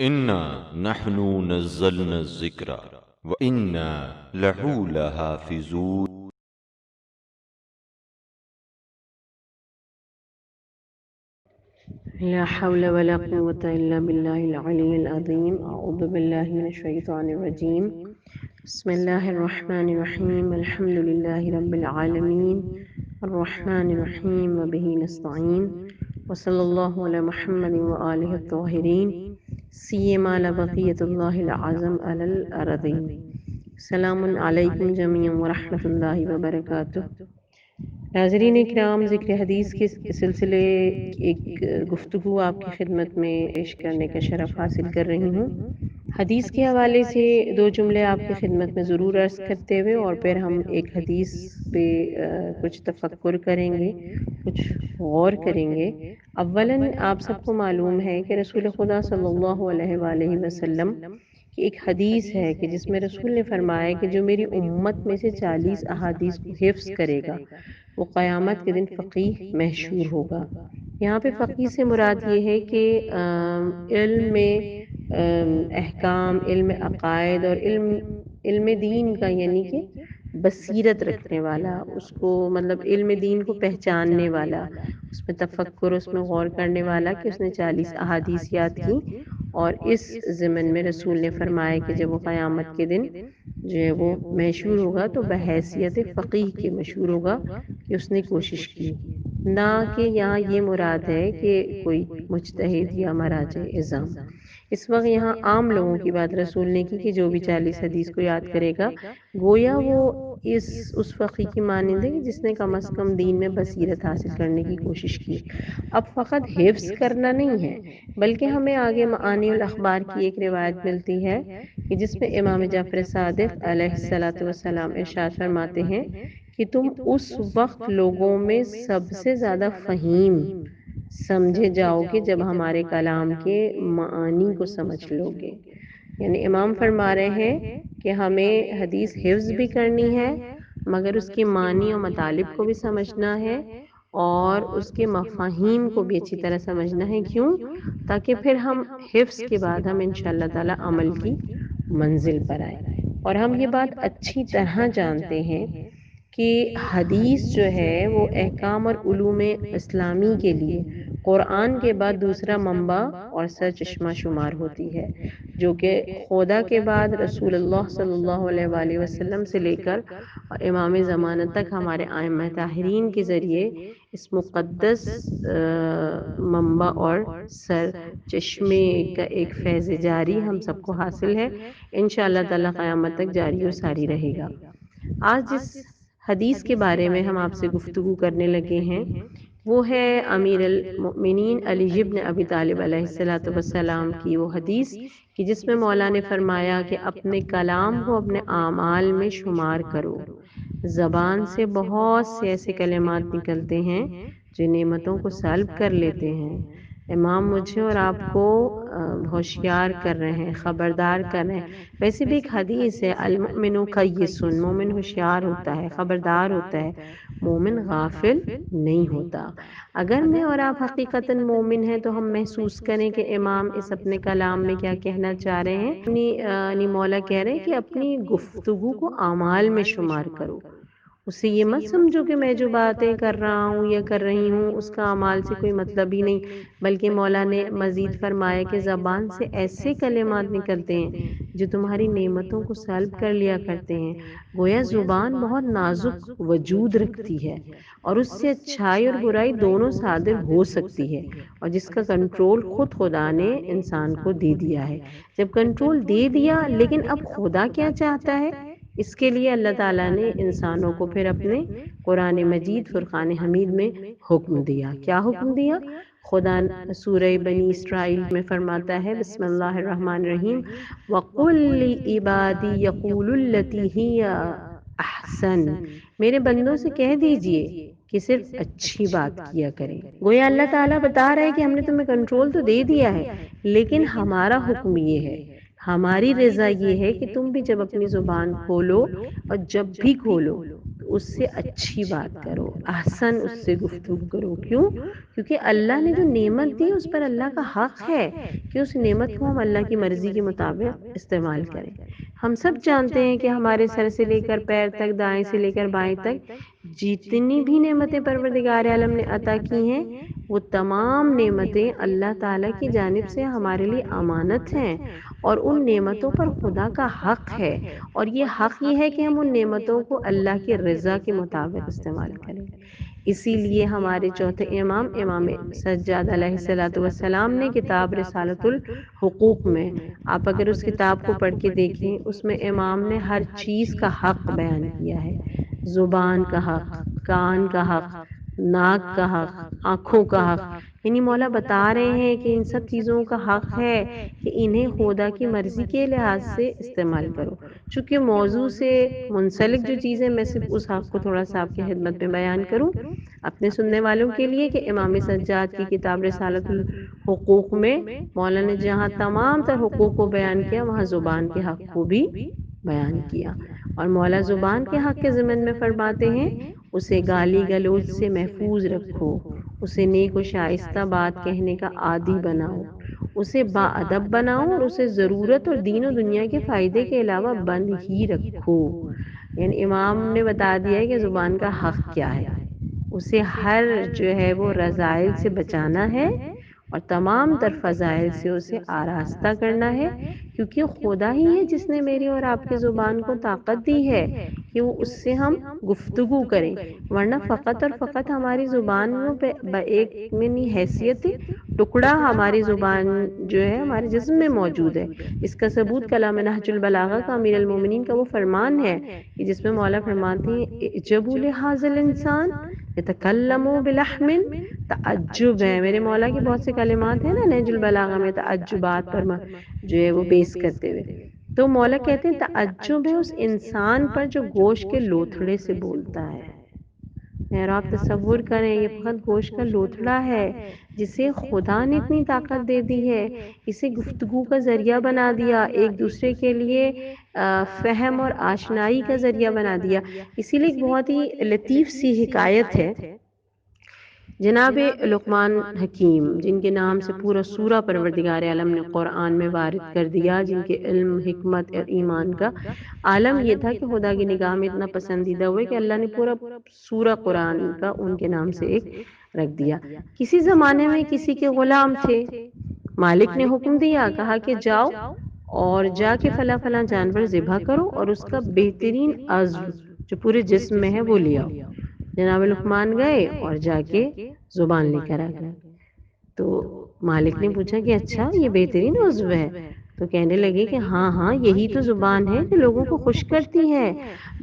انا نحن نزلنا الذکر وانا لہو لحافظون۔ لا حول ولا قوة إلا بالله العلي العظيم. أعوذ بالله من الشيطان الرجيم. بسم الله الرحمن الرحيم. الحمد لله رب العالمين الرحمن الرحيم وبه نستعين وصلى الله على محمد وآله الطاهرين سيما لبقية الله العظم على الأرضين. السلام علیکم جميعا ورحمۃ اللہ وبرکاتہ۔ ناظرین اکرام، ذکر حدیث کے سلسلے ایک گفتگو آپ کی خدمت میں پیش کرنے کا شرف حاصل کر رہی ہوں۔ حدیث کے حوالے سے دو جملے آپ کی خدمت میں ضرور عرض کرتے ہوئے اور پھر ہم ایک حدیث پہ کچھ تفکر کریں گے، کچھ غور کریں گے۔ اولاً آپ سب کو معلوم ہے کہ رسول خدا صلی اللہ علیہ وآلہ وسلم کی ایک حدیث ہے کہ جس میں رسول نے فرمایا کہ جو میری امت میں سے 40 احادیث کو حفظ کرے گا وہ قیامت کے دن فقیہ محشور ہوگا۔ یہاں پہ فقیہ سے مراد یہ ہے کہ علم احکام، علم عقائد اور علم دین کا، یعنی کہ بصیرت رکھنے والا، اس کو مطلب علم دین کو پہچاننے والا، اس میں تفکر، اس میں غور کرنے والا کہ اس نے 40 احادیث یاد کی۔ اور اس ضمن میں رسول نے فرمایا کہ جب وہ قیامت کے دن جو ہے وہ مشہور ہوگا تو بحیثیت فقیہ کے مشہور ہوگا کہ اس نے کوشش کی، نہ کہ یہاں یہ مراد ہے کہ کوئی مجتہد یا مراجع اعظام۔ اس وقت یہاں عام لوگوں کی بات رسول نے کی کہ جو بھی 40 حدیث کو یاد کرے گا گویا وہ اس فقیہ کی مانند ہے کہ جس نے کم از کم دین میں بصیرت حاصل کرنے کی کوشش کی۔ اب فقط حفظ کرنا نہیں ہے بلکہ ہمیں آگے معانی الاخبار کی ایک روایت ملتی ہے کہ جس میں امام جعفر صادق علیہ السلام ارشاد فرماتے ہیں کہ تم اس وقت لوگوں میں سب سے زیادہ فہیم سمجھے جاؤ گے جب ہمارے کلام کے معانی کو سمجھ لو گے۔ یعنی امام فرما رہے ہیں کہ ہمیں حدیث حفظ بھی کرنی ہے مگر اس کے معنی و مطالب کو بھی سمجھنا ہے اور اس کے مفاہیم کو بھی اچھی طرح سمجھنا ہے۔ کیوں؟ تاکہ پھر ہم حفظ کے بعد ہم انشاءاللہ تعالی عمل کی منزل پر آئیں۔ اور ہم یہ بات اچھی طرح جانتے ہیں کہ حدیث جو ہے وہ احکام اور علوم اسلامی کے لیے قرآن کے بعد دوسرا منبع اور سرچشمہ شمار ہوتی ہے، جو کہ خدا کے بعد رسول اللہ صلی اللہ علیہ وآلہ وسلم سے لے کر امام زمانہ تک ہمارے ائمہ طاہرین کے ذریعے اس مقدس منبع اور سر چشمے کا ایک فیض جاری ہم سب کو حاصل ہے، انشاءاللہ تعالی قیامت تک جاری و ساری رہے گا۔ آج جس حدیث کے بارے میں ہم آپ سے گفتگو کرنے لگے ہیں وہ ہے امیر المؤمنین علی بن ابی طالب علیہ السلام کی وہ حدیث کہ جس میں مولا نے فرمایا کہ اپنے کلام کو اپنے اعمال میں شمار کرو۔ زبان سے بہت سے ایسے کلمات نکلتے ہیں جو نعمتوں کو سلب کر لیتے ہیں۔ امام مجھے اور آپ کو ہوشیار کر رہے ہیں، خبردار کر رہے ہیں۔ ویسے بھی ایک حدیث ہے المؤمن قیس، مومن ہوشیار ہوتا ہے، خبردار ہوتا ہے، مومن غافل نہیں ہوتا۔ اگر میں اور آپ حقیقتاً مومن ہیں تو ہم محسوس کریں کہ امام اس اپنے کلام میں کیا کہنا چاہ رہے ہیں۔ اپنی مولا کہہ رہے ہیں کہ اپنی گفتگو کو اعمال میں شمار کرو، اسے یہ مت سمجھو کہ میں جو باتیں کر رہا ہوں یا کر رہی ہوں اس کا اعمال سے کوئی مطلب ہی نہیں، بلکہ مولا نے مزید فرمایا کہ زبان سے ایسے کلمات نکلتے ہیں جو تمہاری نعمتوں کو سلب کر لیا کرتے ہیں۔ گویا زبان بہت نازک وجود رکھتی ہے اور اس سے اچھائی اور برائی دونوں صادر ہو سکتی ہے، اور جس کا کنٹرول خود خدا نے انسان کو دے دیا ہے۔ جب کنٹرول دے دیا لیکن اب خدا کیا چاہتا ہے، اس کے لیے اللہ تعالیٰ نے انسانوں کو پھر اپنے قرآن مجید فرقان حمید میں حکم دیا۔ کیا حکم دیا؟ خدا سورہ بنی اسرائیل میں فرماتا ہے بسم اللہ الرحمن الرحیم وَقُلْ لِعِبَادِي يَقُولُوا الَّتِي هِيَ احسن، میرے بندوں سے کہہ دیجئے کہ صرف اچھی بات کیا کریں۔ گویا اللہ تعالیٰ بتا رہا ہے کہ ہم نے تمہیں کنٹرول تو دے دیا ہے لیکن ہمارا حکم یہ ہے، ہماری رضا یہ ہے کہ تم بھی جب اپنی زبان کھولو اور جب بھی کھولو تو اس سے اچھی بات کرو، احسن اس سے گفتگو کرو۔ کیوں؟ کیونکہ اللہ نے جو نعمت دی اس پر اللہ کا حق ہے کہ اس نعمت کو ہم اللہ کی مرضی کے مطابق استعمال کریں۔ ہم سب جانتے ہیں کہ ہمارے سر سے لے کر پیر تک، دائیں سے لے کر بائیں تک جتنی بھی نعمتیں پروردگار عالم نے عطا کی ہیں، وہ تمام نعمتیں اللہ تعالیٰ کی جانب سے ہمارے لیے امانت ہیں، اور ان نعمتوں پر خدا کا حق ہے، اور یہ حق یہ ہے کہ ہم ان نعمتوں کو اللہ کی رضا کے مطابق استعمال کریں۔ اسی لیے ہمارے چوتھے امام سجاد علیہ السلام نے کتاب رسالۃ الحقوق میں، آپ اگر اس کتاب کو پڑھ کے دیکھیں، اس میں امام نے ہر چیز کا حق بیان کیا ہے۔ زبان کا حق، کان کا حق، ناک کا حق، آنکھوں کا حق، یعنی مولا بتا رہے ہیں کہ ان سب چیزوں کا حق ہے کہ انہیں خدا کی مرضی کے لحاظ سے استعمال کرو۔ چونکہ موضوع سے منسلک جو چیزیں، میں صرف اس حق کو تھوڑا سا آپ کی خدمت میں بیان کروں اپنے سننے والوں کے لیے، کہ امام سجاد کی کتاب رسالۃ الحقوق میں مولا نے جہاں تمام تر حقوق کو بیان کیا، وہاں زبان کے حق کو بھی بیان کیا۔ اور مولا زبان کے حق کے ضمن میں فرماتے ہیں، اسے گالی گلوچ سے محفوظ رکھو، اسے نیک و شائستہ بات کہنے کا عادی بناؤ، اسے با ادب بناؤ، اور اسے ضرورت اور دین و دنیا کے فائدے کے علاوہ بند ہی رکھو۔ یعنی امام نے بتا دیا ہے کہ زبان کا حق کیا ہے، اسے ہر جو ہے وہ رذائل سے بچانا ہے، اور تمام تر فضائل سے اسے آراستہ کرنا ہے، کیونکہ خدا ہی ہے جس نے میری اور آپ کی زبان کو طاقت دی ہے کہ وہ اس سے ہم گفتگو کریں، ورنہ فقط اور فقط ہماری زبان وہ ایک منی حیثیت ٹکڑا ہماری زبان جو ہے ہمارے جسم میں موجود ہے۔ اس کا ثبوت کلام نہج البلاغہ کا امیر المومنین کا وہ فرمان ہے کہ جس میں مولا فرماتے ہیں، اعجبوا لہذا الانسان یتکلم بلحم، تعجب ہے، میرے مولا کی بہت سے کلمات ہیں نا نہج البلاغہ میں تعجبات پر جو ہے وہ بیس کرتے ہوئے، تو مولا کہتے ہیں تعجب ہے اس انسان پر جو گوشت کے لوتھڑے سے بولتا ہے۔ اور آپ تصور کریں، یہ فقط گوشت کا لوتھڑا ہے جسے خدا نے اتنی طاقت دے دی ہے، اسے گفتگو کا ذریعہ بنا دیا، ایک دوسرے کے لیے فہم اور آشنائی کا ذریعہ بنا دیا۔ اسی لیے ایک بہت ہی لطیف سی حکایت ہے، جناب لقمان حکیم جن کے نام سے پورا سورہ پروردگار عالم نے قرآن میں وارد کر دیا، جن کے علم، حکمت اور ایمان کا عالم یہ تھا کہ خدا کی نگاہ میں اتنا پسندیدہ ہوئے کہ اللہ نے پورا سورہ قرآن کا ان کے نام سے ایک رکھ دیا۔ کسی زمانے میں کسی کے غلام تھے، مالک نے حکم دیا، کہا کہ جاؤ اور جا کے فلاں فلاں جانور ذبح کرو اور اس کا بہترین عضو جو پورے جسم میں ہے وہ لے آؤ۔ جناب لقمان گئے اور جا کے زبان لے کر آ گئے، تو مالک نے پوچھا کہ اچھا یہ بہترین عضو ہے؟ تو کہنے لگے کہ ہاں ہاں یہی تو زبان ہے جو لوگوں کو خوش کرتی ہے،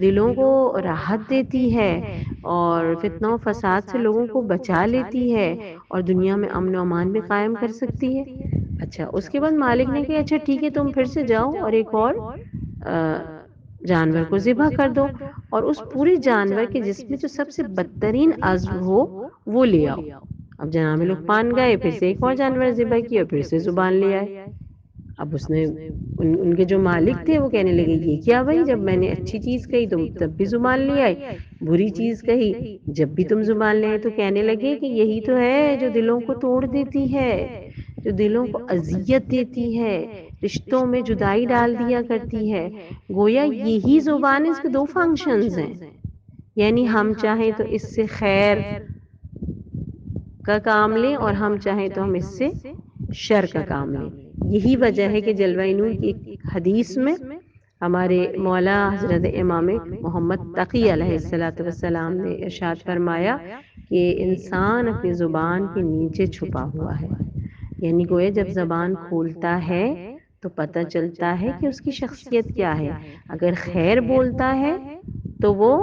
دلوں کو راحت دیتی ہے، اور فتنہ و فساد سے لوگوں کو بچا لیتی ہے، اور دنیا میں امن و امان بھی قائم کر سکتی ہے۔ اچھا، اس کے بعد مالک نے کہا اچھا ٹھیک ہے، تم پھر سے جاؤ اور ایک اور جانور کو ذبح کر دو، اور اس پورے جانور کے جسم میں جو سب سے بدترین عضو ہو وہ لے آؤ۔ اب جناب لقمان گئے، پھر سے ایک اور جانور ذبح کیا، پھر سے زبان لے آئے۔ اب اس نے ان کے جو مالک تھے وہ کہنے لگے یہ کیا بھائی، جب میں نے اچھی چیز کہی تم تب بھی زبان لے آئے، بری چیز کہی جب بھی تم زبان لے آئے۔ تو کہنے لگے کہ یہی تو ہے جو دلوں کو توڑ دیتی ہے، جو دلوں کو اذیت دیتی ہے، رشتوں میں جدائی ڈال دیا کرتی ہے۔ گویا یہی زبان، اس کے دو فنکشنز ہیں، یعنی ہم چاہیں تو اس سے خیر کا کام لیں اور ہم چاہیں تو ہم اس سے شر کا کام لیں۔ یہی وجہ ہے کہ جلوہ نور کی ایک حدیث میں ہمارے مولا حضرت امام محمد تقی علیہ السلام نے ارشاد فرمایا کہ انسان اپنی زبان کے نیچے چھپا ہوا ہے، یعنی گویا جب زبان کھولتا ہے تو پتہ چلتا ہے کہ اس کی شخصیت کیا ہے۔ اگر خیر بولتا ہے تو وہ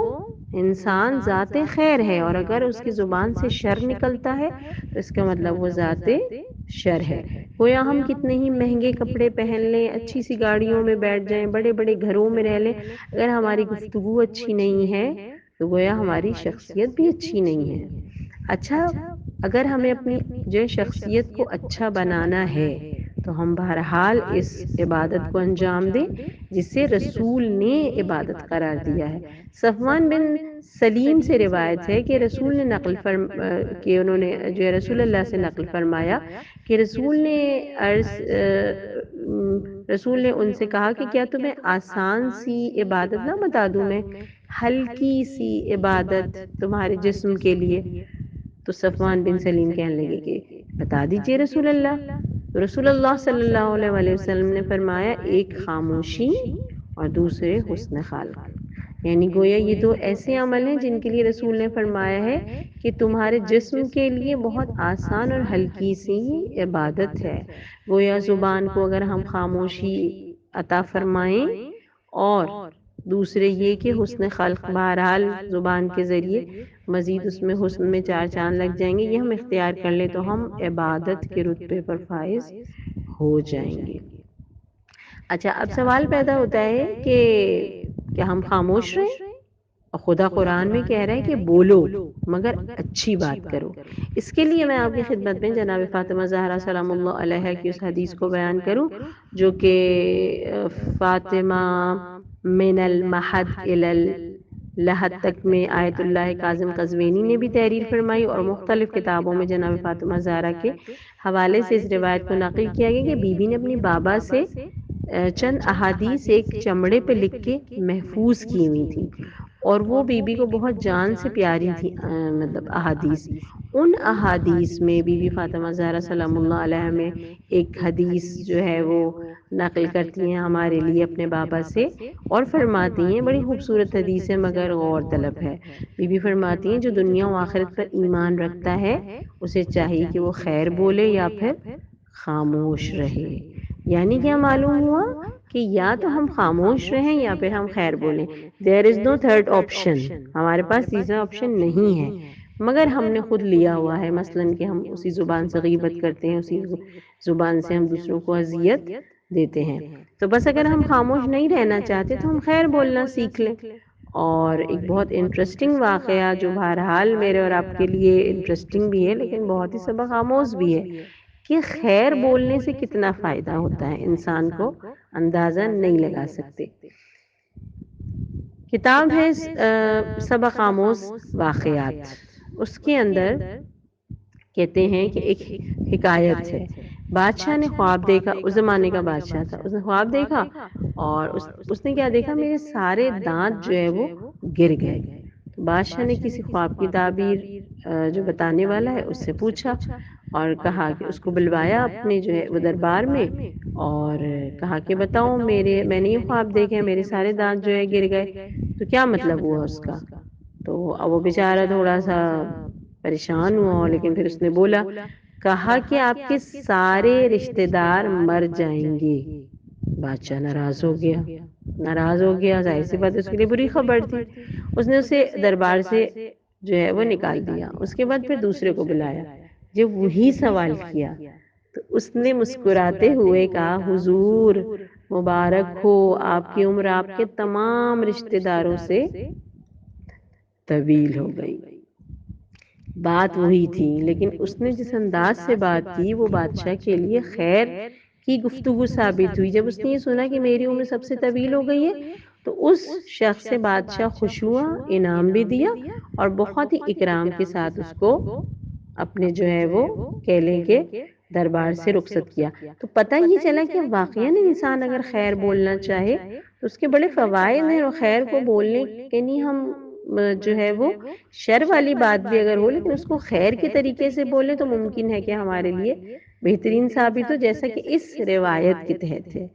انسان ذات خیر ہے، اور اگر اس کی زبان سے شر نکلتا ہے تو اس کا مطلب وہ ذات شر ہے۔ گویا ہم کتنے ہی مہنگے کپڑے پہن لیں، اچھی سی گاڑیوں میں بیٹھ جائیں، بڑے بڑے گھروں میں رہ لیں، اگر ہماری گفتگو اچھی نہیں ہے تو گویا ہماری شخصیت بھی اچھی نہیں ہے۔ اچھا، اگر ہمیں اپنی جو شخصیت کو اچھا بنانا ہے تو ہم بہرحال اس عبادت کو انجام دیں جسے رسول نے عبادت قرار دیا ہے۔ صفوان بن سلیم سے روایت ہے کہ رسول نے کہ انہوں نے جو ہے رسول اللہ سے نقل فرمایا کہ رسول نے ان سے کہا کہ کیا تمہیں آسان سی عبادت نہ بتا دوں میں، ہلکی سی عبادت تمہارے جسم کے لیے؟ تو صفوان بن سلیم کہنے لگے کہ بتا دیجئے رسول اللہ۔ تو رسول اللہ صلی اللہ علیہ وسلم نے فرمایا ایک خاموشی اور دوسرے حسن خلق، یعنی گویا یہ دو ایسے عمل ہیں جن کے لیے رسول نے فرمایا ہے کہ تمہارے جسم کے لیے بہت آسان اور ہلکی سی عبادت ہے۔ گویا زبان کو اگر ہم خاموشی عطا فرمائیں اور دوسرے یہ کہ حسن خلق، بہرحال زبان کے ذریعے مزید اس میں حسن میں چار چاند لگ جائیں گے، یہ ہم اختیار کر لیں تو ہم عبادت کے رتبے پر فائز ہو جائیں گے۔ اچھا، اب سوال پیدا ہوتا ہے کہ کیا ہم خاموش رہیں؟ اور خدا قرآن میں کہہ رہا ہے کہ بولو مگر اچھی بات کرو۔ اس کے لیے میں آپ کی خدمت میں جناب فاطمہ زہرا سلام اللہ علیہا کی اس حدیث کو بیان کروں جو کہ فاطمہ من المہد الی اللحد تک میں آیت اللہ کاظم قزوینی نے بھی تحریر فرمائی، اور مختلف کتابوں میں جناب فاطمہ زہرا کے حوالے سے اس روایت کو نقل کیا گیا کہ بی بی نے اپنی بابا سے چند احادیث ایک چمڑے پہ لکھ کے محفوظ کی ہوئی تھی، اور وہ بی بی کو بہت جان سے پیاری تھی، مطلب احادیث۔ ان احادیث میں بی بی فاطمہ زہرا سلام اللہ علیہ میں ایک حدیث جو ہے وہ نقل کرتی ہیں ہمارے لیے اپنے بابا سے، اور فرماتی ہیں، بڑی خوبصورت حدیث ہے مگر غور طلب ہے۔ بی بی فرماتی ہیں جو دنیا و آخرت پر ایمان رکھتا ہے اسے چاہیے کہ وہ خیر بولے یا پھر خاموش رہے۔ یعنی کیا معلوم ہوا کہ یا تو ہم خاموش رہیں یا پھر ہم خیر بولیں۔ دیر از نو تھرڈ آپشن، ہمارے پاس تیسرا آپشن نہیں ہے، مگر ہم نے خود لیا ہوا ہے، مثلاً کہ ہم اسی زبان سے غیبت کرتے ہیں، اسی زبان سے ہم دوسروں کو اذیت دیتے ہیں۔ تو بس اگر ہم خاموش نہیں رہنا چاہتے تو ہم خیر بولنا سیکھ لیں۔ اور ایک بہت انٹرسٹنگ واقعہ جو بہرحال میرے اور آپ کے لیے انٹرسٹنگ بھی ہے لیکن بہت ہی سبق آموز بھی ہے کہ خیر بولنے سے کتنا فائدہ ہوتا ہے انسان کو اندازہ نہیں لگا سکتے۔ کتاب ہے سبق آموز واقعات، اس کے اندر کہتے ہیں کہ ایک حکایت ہے، بادشاہ نے خواب دیکھا، اس زمانے کا بادشاہ تھا، اس نے خواب دیکھا اور اس نے کیا دیکھا، میرے سارے دانت جو ہے وہ گر گئے۔ بادشاہ نے کسی خواب کی تعبیر جو بتانے والا ہے اس سے پوچھا اور کہا کہ اس کو بلوایا اپنے جو ہے وہ دربار میں، اور کہا کہ بتاؤ میں نے یہ خواب دیکھا، میرے سارے دانت جو ہے گر گئے، تو کیا مطلب ہوا اس کا؟ تو وہ بیچارہ تھوڑا سا پریشان ہوا، لیکن پھر اس نے بولا، کہا کہ آپ کے سارے رشتہ دار مر جائیں گے۔ بادشاہ ناراض ہو گیا، ظاہر سی بات اس کے لیے بری خبر تھی۔ اس نے اسے دربار سے جو ہے وہ نکال دیا، اس کے بعد پھر دوسرے کو بلایا، جب وہی سوال کیا تو اس نے مسکراتے ہوئے کہا، حضور مبارک ہو، آپ کی عمر آپ کے تمام رشتہ داروں سے طویل ہو گئی۔ بات وہی تھی، لیکن اس نے جس انداز سے بات کی وہ بادشاہ کے لیے خیر کی گفتگو ثابت ہوئی۔ جب اس نے یہ سنا کہ میری عمر سب سے طویل ہو گئی ہے تو اس شخص سے بادشاہ خوش ہوا، انعام بھی دیا اور بہت ہی اکرام کے ساتھ اس کو اپنے جو ہے وہ کیلے کے دربار سے رخصت کیا۔ تو پتہ یہ چلا کہ واقعاً انسان اگر خیر بولنا چاہے تو اس کے بڑے فوائد ہیں، اور خیر کو بولنے کے نہیں ہم جو ہے وہ شر والی بات بھی اگر ہو لیکن اس کو خیر کے طریقے سے بولیں تو ممکن ہے کہ ہمارے لیے بہترین ثابت ہو، جیسا کہ اس روایت کے تحت ہے۔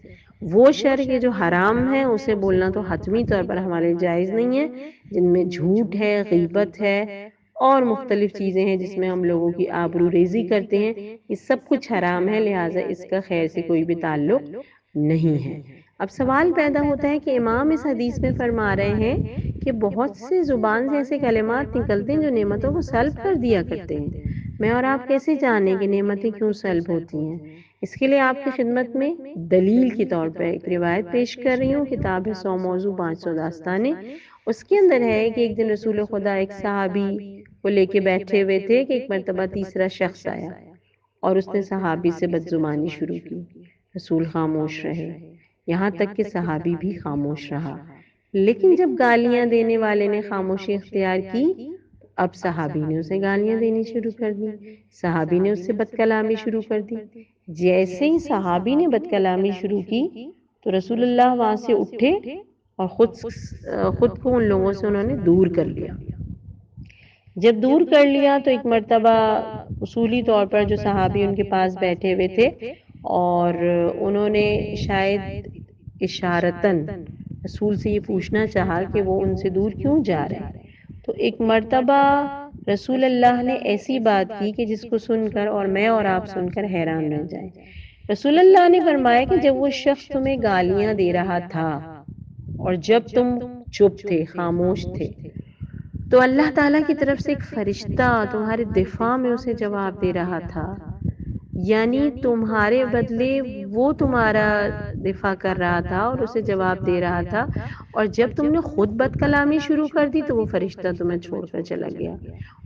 وہ شر کے جو حرام ہے اسے بولنا تو حتمی طور پر ہمارے لیے جائز نہیں ہے، جن میں جھوٹ ہے، غیبت ہے اور مختلف چیزیں ہیں جس میں ہم لوگوں کی آبرو ریزی کرتے ہیں، یہ سب کچھ حرام ہے، لہٰذا اس کا خیر سے کوئی بھی تعلق نہیں ہے۔ اب سوال پیدا ہوتا ہے کہ امام اس حدیث میں فرما رہے ہیں کہ بہت سے زبان سے ایسے کلمات نکلتے ہیں جو نعمتوں کو سلب کر دیا کرتے ہیں، میں اور آپ کیسے جانیں کہ نعمتیں کیوں سلب ہوتی ہیں؟ اس کے لیے آپ کی خدمت میں دلیل کے طور پر ایک روایت پیش کر رہی ہوں، کتاب ہے 100 موضوع 500 داستانیں، اس کے اندر ہے کہ ایک دن رسول خدا ایک صحابی کو لے کے بیٹھے ہوئے تھے کہ ایک مرتبہ تیسرا شخص آیا اور اس نے صحابی سے بدزبانی شروع کی۔ رسول خاموش رہے، یہاں تک کہ صحابی بھی خاموش رہا۔ لیکن جب گالیاں دینے والے نے خاموشی اختیار کی، اب صحابی نے اسے گالیاں دینی شروع کر دی، صحابی نے اس سے بد کلامی شروع کر دی۔ جیسے ہی صحابی نے بد کلامی شروع کی تو رسول اللہ وہاں سے اٹھے اور خود کو ان لوگوں سے انہوں نے دور کر لیا۔ جب دور کر لیا تو ایک مرتبہ اصولی طور پر جو صحابی ان کے پاس بیٹھے ہوئے تھے اور انہوں نے شاید اشارتاً رسول سے یہ پوچھنا چاہا کہ وہ ان سے دور کیوں جا رہے ہیں، تو ایک مرتبہ رسول اللہ نے ایسی بات کی کہ جس کو سن کر اور میں اور آپ سن کر حیران رہ جائیں۔ رسول اللہ نے فرمایا کہ جب وہ شخص تمہیں گالیاں دے رہا تھا اور جب تم چپ تھے، خاموش تھے، تو اللہ تعالیٰ کی طرف سے ایک فرشتہ تمہارے دفاع میں اسے جواب دے رہا تھا، یعنی تمہارے بدلے وہ تمہارا دفاع کر رہا تھا اور اسے جواب دے رہا تھا، اور جب تم نے خود بد کلامی شروع کر دی تو وہ فرشتہ تمہیں چھوڑ کر چلا گیا،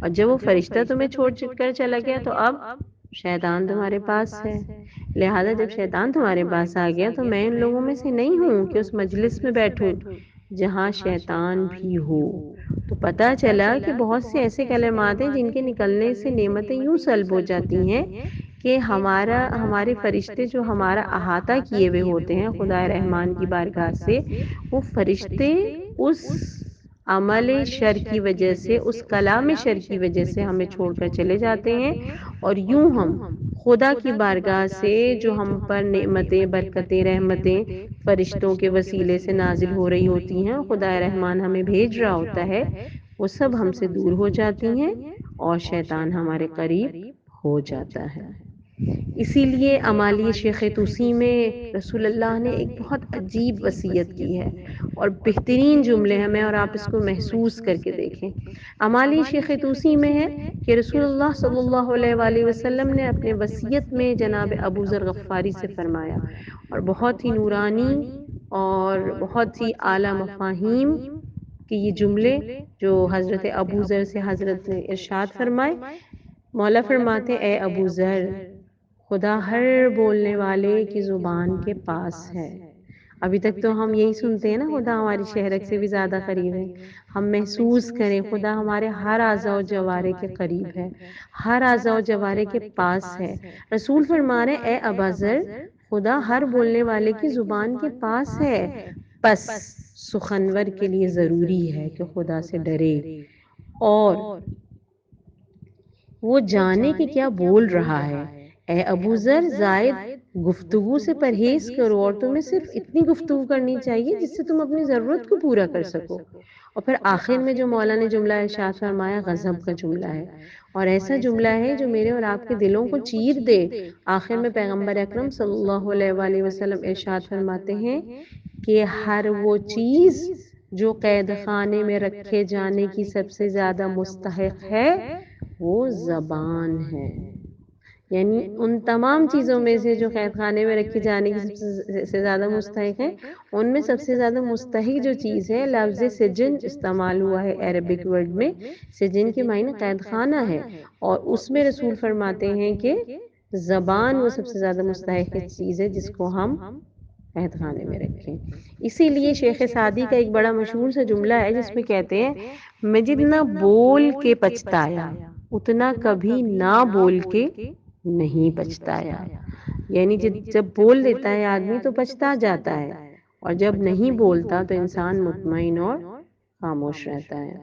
اور جب وہ فرشتہ تمہیں چھوڑ کر چلا گیا تو اب شیطان تمہارے پاس ہے، لہذا جب شیطان تمہارے پاس آ گیا تو میں ان لوگوں میں سے نہیں ہوں کہ اس مجلس میں بیٹھوں جہاں شیطان بھی ہو۔ تو پتہ چلا کہ بہت سے ایسے کلمات ہیں جن کے نکلنے سے نعمتیں یوں سلب ہو جاتی ہیں کہ ہمارے فرشتے جو ہمارا احاطہ کیے ہوئے ہوتے ہیں خدا رحمان کی بارگاہ سے، وہ فرشتے اس عمل شر کی وجہ سے، اس کلام شر کی وجہ سے ہمیں چھوڑ کر چلے جاتے ہیں، اور یوں ہم خدا کی بارگاہ سے جو ہم پر نعمتیں، برکتیں، رحمتیں فرشتوں کے وسیلے سے نازل ہو رہی ہوتی ہیں، خدا رحمان ہمیں بھیج رہا ہوتا ہے، وہ سب ہم سے دور ہو جاتی ہیں اور شیطان ہمارے قریب ہو جاتا ہے۔ اسی لیے امالی شیخ توسی میں رسول اللہ نے ایک بہت عجیب وصیت کی ہے اور بہترین جملے ہیں، اور آپ اس کو محسوس کر کے دیکھیں۔ امالی شیخ توسی میں ہے کہ رسول اللہ صلی اللہ علیہ وآلہ وسلم نے اپنے وصیت میں جناب ابو ذر غفاری سے فرمایا، اور بہت ہی نورانی اور بہت ہی اعلیٰ مفاہیم کہ یہ جملے جو حضرت ابو ذر سے حضرت نے ارشاد فرمائے، مولا فرماتے اے ابو ذر، خدا ہر بولنے والے کی زبان کے پاس ہے۔ ابھی تک تو ہم یہی سنتے ہیں نا، خدا ہماری شہرک سے بھی زیادہ قریب ہے۔ ہم محسوس کریں خدا ہمارے ہر اعضاء و جوارے کے قریب ہے، ہر اعضاء و جوارے کے پاس ہے۔ رسول فرما رہے اے ابا ذر، خدا ہر بولنے والے کی زبان کے پاس ہے، پس سخنور کے لیے ضروری ہے کہ خدا سے ڈرے اور وہ جانے کہ کیا بول رہا ہے۔ اے ابو ذر، زائد گفتگو سے پرہیز کرو، اور تمہیں صرف اتنی گفتگو کرنی چاہیے جس سے تم اپنی ضرورت کو پورا کر سکو۔ اور پھر آخر میں جو مولا نے جملہ ارشاد فرمایا غضب کا جملہ ہے، اور ایسا جملہ ہے جو میرے اور آپ کے دلوں کو چیر دے۔ آخر میں پیغمبر اکرم صلی اللہ علیہ وآلہ وسلم ارشاد فرماتے ہیں کہ ہر وہ چیز جو قید خانے میں رکھے جانے کی سب سے زیادہ مستحق ہے وہ زبان ہے، یعنی ان تمام چیزوں میں سے جو قید خانے میں رکھے جانے کی سب سے زیادہ مستحق ہے، ان میں سب سے زیادہ مستحق جو چیز ہے، لفظ سجن استعمال ہوا ہے عربک ورڈ میں، سجن کے معنی قید خانہ ہے، اور اس میں رسول فرماتے ہیں کہ زبان وہ سب سے زیادہ مستحق چیز ہے جس کو ہم قید خانے میں رکھیں۔ اسی لیے شیخ سعدی کا ایک بڑا مشہور سا جملہ ہے جس میں کہتے ہیں میں جتنا بول کے پچھتایا اتنا کبھی نہ بول کے نہیں پچھتایا، یعنی جب بول دیتا ہے آدمی تو پچھتا جاتا ہے، اور جب نہیں بولتا تو انسان مطمئن اور خاموش رہتا ہے۔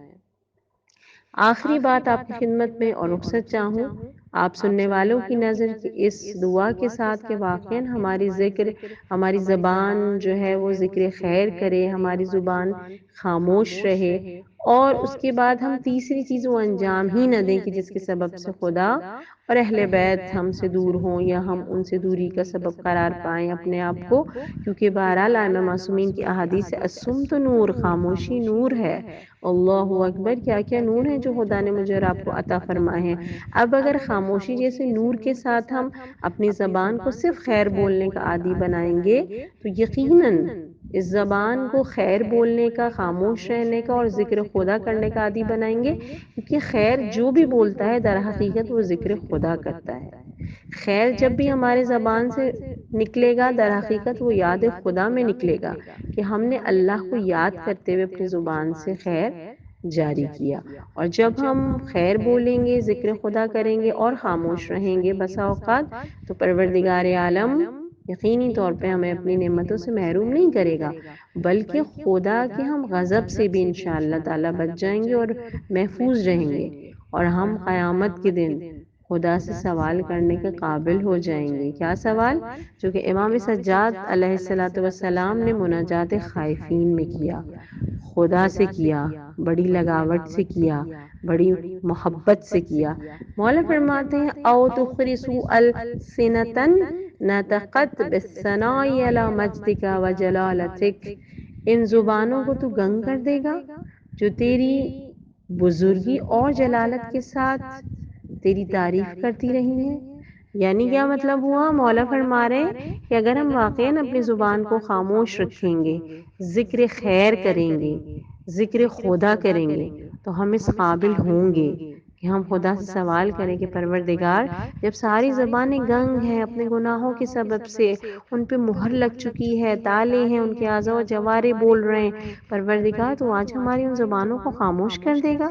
آخری بات آپ کی خدمت میں اور رخصت چاہوں آپ سننے والوں کی نظر کہ اس دعا کے ساتھ کہ واقعاً ہماری زبان جو ہے وہ ذکر خیر کرے، ہماری زبان خاموش رہے، اور اس کے بعد ہم تیسری چیز وہ انجام ہی نہ دیں کہ جس کے سبب سے خدا اور اہل بیت ہم سے دور ہوں یا ہم ان سے دوری کا سبب قرار پائیں اپنے آپ کو، کیونکہ بہرحال ائمہ معصومین کی احادیث سے الصمت نور، خاموشی نور ہے۔ اللہ اکبر، کیا کیا نور ہے جو خدا نے مجھے اور آپ کو عطا فرمائے ہیں۔ اب اگر خاموشی جیسے نور کے ساتھ ہم اپنی زبان کو صرف خیر بولنے کا عادی بنائیں گے تو یقیناً اس زبان کو خیر بولنے کا، خاموش رہنے کا اور ذکر خدا کرنے کا عادی بنائیں گے، کیونکہ خیر جو بھی بولتا ہے در حقیقت وہ ذکر خدا کرتا ہے۔ خیر جب بھی ہمارے زبان سے نکلے گا در حقیقت وہ یاد خدا میں نکلے گا کہ ہم نے اللہ کو یاد کرتے ہوئے اپنی زبان سے خیر جاری کیا. اور جب ہم خیر بولیں گے، ذکر خدا کریں گے اور خاموش رہیں گے بسا اوقات، تو پروردگار عالم یقینی طور پہ ہمیں اپنی نعمتوں سے محروم نہیں کرے گا، بلکہ خدا کے ہم غضب سے بھی انشاءاللہ تعالی بچ جائیں گے اور محفوظ رہیں گے، اور ہم قیامت کے دن خدا سے سوال کرنے کے قابل ہو جائیں گے. کیا سوال؟ جو کہ امام سجاد علیہ السلام نے مناجات خائفین میں کیا، خدا سے کیا، بڑی لگاوٹ سے کیا، بڑی محبت سے کیا. مولا فرماتے ہیں او تخرسو السنتن نطقت بالثناء علی مجدک و جلالتک، ان زبانوں کو تو گنگ کر دے گا جو تیری بزرگی اور جلالت کے ساتھ تیری تعریف کرتی رہی ہیں. یعنی کیا مطلب ہوا؟ مولا فرما رہے ہیں کہ اگر ہم واقعاً اپنی زبان کو خاموش رکھیں گے، ذکر خیر کریں گے، ذکر خدا کریں گے، تو ہم اس قابل ہوں گے کہ ہم خدا سے سوال کریں کہ پروردگار جب ساری زبانیں گنگ ہیں اپنے گناہوں کے سبب سے، ان پہ مہر لگ چکی ہے، تالے ہیں، ان کے اعضاء و جوارے بول رہے ہیں، پروردگار تو آج ہماری ان زبانوں کو خاموش کر دے گا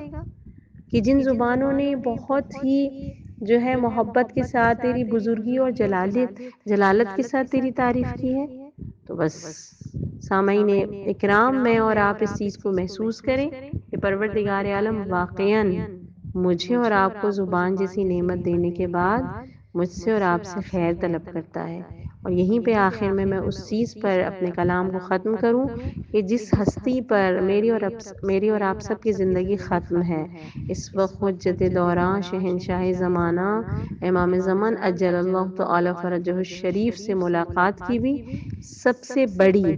کہ جن زبانوں نے بہت ہی جو ہے محبت کے ساتھ تیری بزرگی اور جلالت کے ساتھ تیری تعریف کی ہے. تو بس سامعین اکرام، میں اور آپ اس چیز کو محسوس کریں کہ پروردگار عالم واقعاً مجھے اور آپ کو زبان جیسی نعمت دینے کے بعد مجھ سے اور آپ سے خیر طلب کرتا ہے. اور یہیں پہ آخر میں اس چیز پر اپنے کلام کو ختم کروں کہ جس ہستی پر میری اور آپ سب کی زندگی ختم ہے، اس وقت حجت دوران شہنشاہ زمانہ امام زمان اجل اللہ تعالی فرجہ الشریف سے ملاقات کی بھی سب سے بڑی،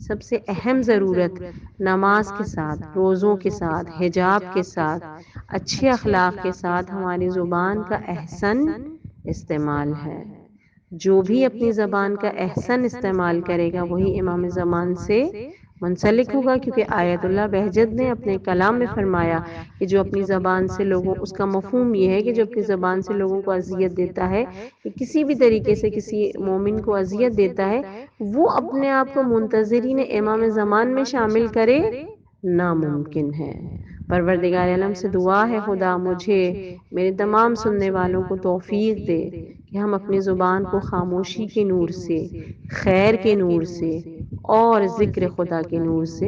سب سے اہم ضرورت نماز کے ساتھ، روزوں کے ساتھ، حجاب کے ساتھ، اچھے اخلاق کے ساتھ ہماری زبان کا احسن استعمال ہے. جو بھی اپنی زبان کا احسن استعمال کرے گا وہی امام زمان سے منسلک ہوگا، کیونکہ آیت اللہ بہجت نے اپنے کلام میں فرمایا کہ جو اپنی زبان سے لوگوں، اس کا مفہوم یہ ہے کہ جو اپنی زبان سے لوگوں کو اذیت دیتا ہے، کہ کسی بھی طریقے سے کسی مومن کو اذیت دیتا ہے، وہ اپنے آپ کو منتظرین امام زمان میں شامل کرے ناممکن ہے. پروردگار عالم سے دعا ہے خدا مجھے، میرے تمام سننے والوں کو توفیق دے کہ ہم اپنی زبان کو خاموشی کے نور سے، خیر کے نور سے اور ذکر خدا کے نور سے